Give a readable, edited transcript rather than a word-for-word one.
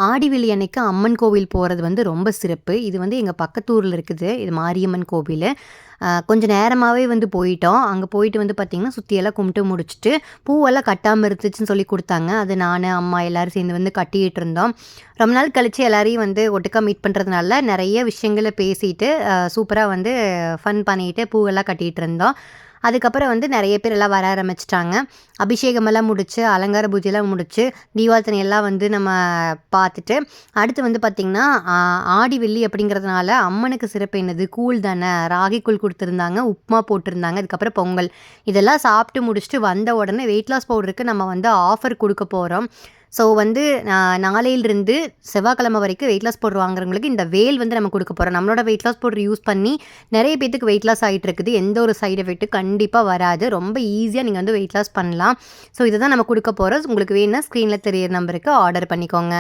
ஆடி வெள்ளி அன்னைக்கு அம்மன் கோவில் போகிறது வந்து ரொம்ப சிறப்பு. இது வந்து எங்கள் பக்கத்து ஊரில் இருக்குது. இது மாரியம்மன் கோவில். கொஞ்சம் நேரமாகவே வந்து போயிட்டோம். அங்கே போயிட்டு வந்து பார்த்திங்கன்னா சுற்றியெல்லாம் கும்பிட்டு முடிச்சுட்டு பூவெல்லாம் கட்டாமல் இருந்துச்சுன்னு சொல்லி கொடுத்தாங்க. அது நான், அம்மா எல்லோரும் சேர்ந்து வந்து கட்டிக்கிட்டு இருந்தோம். ரொம்ப நாள் கழித்து எல்லாரையும் வந்து ஒட்டுக்கா மீட் பண்ணுறதுனால நிறைய விஷயங்களை பேசிட்டு சூப்பராக வந்து ஃபன் பண்ணிட்டு பூவெல்லாம் கட்டிகிட்டு இருந்தோம். அதுக்கப்புறம் வந்து நிறைய பேர் எல்லாம் வர ஆரம்பிச்சிட்டாங்க. அபிஷேகமெல்லாம் முடிச்சு, அலங்கார பூஜைலாம் முடிச்சு, தீபாவளி எல்லாம் வந்து நம்ம பார்த்துட்டு, அடுத்து வந்து பார்த்திங்கன்னா, ஆடி வெள்ளி அப்படிங்கிறதுனால அம்மனுக்கு சிறப்பு என்னது? கூழ் தானே. ராகி கூழ் கொடுத்துருந்தாங்க, உப்புமா போட்டிருந்தாங்க, அதுக்கப்புறம் பொங்கல். இதெல்லாம் சாப்பிட்டு முடிச்சுட்டு வந்த உடனே வெயிட் லாஸ் பவுடருக்கு நம்ம வந்து ஆஃபர் கொடுக்க போகிறோம். ஸோ வந்து நாளையிலிருந்து செவ்வாய்க்கிழமை வரைக்கும் வெயிட் லாஸ் பவுடர் வாங்குறவங்களுக்கு இந்த வேல் வந்து நம்ம கொடுக்க போகிறோம். நம்மளோட வெயிட் லாஸ் பவுடர் யூஸ் பண்ணி நிறைய பேத்துக்கு வெயிட் லாஸ் ஆகிட்டு இருக்குது. எந்த ஒரு சைடு எஃபெக்ட்டும் கண்டிப்பாக வராது. ரொம்ப ஈஸியாக நீங்கள் வந்து வெயிட் லாஸ் பண்ணலாம். ஸோ இதை தான் நம்ம கொடுக்க போகிறோம். உங்களுக்கு வேணும்னா ஸ்க்ரீனில் தெரியிற நம்பருக்கு ஆர்டர் பண்ணிக்கோங்க.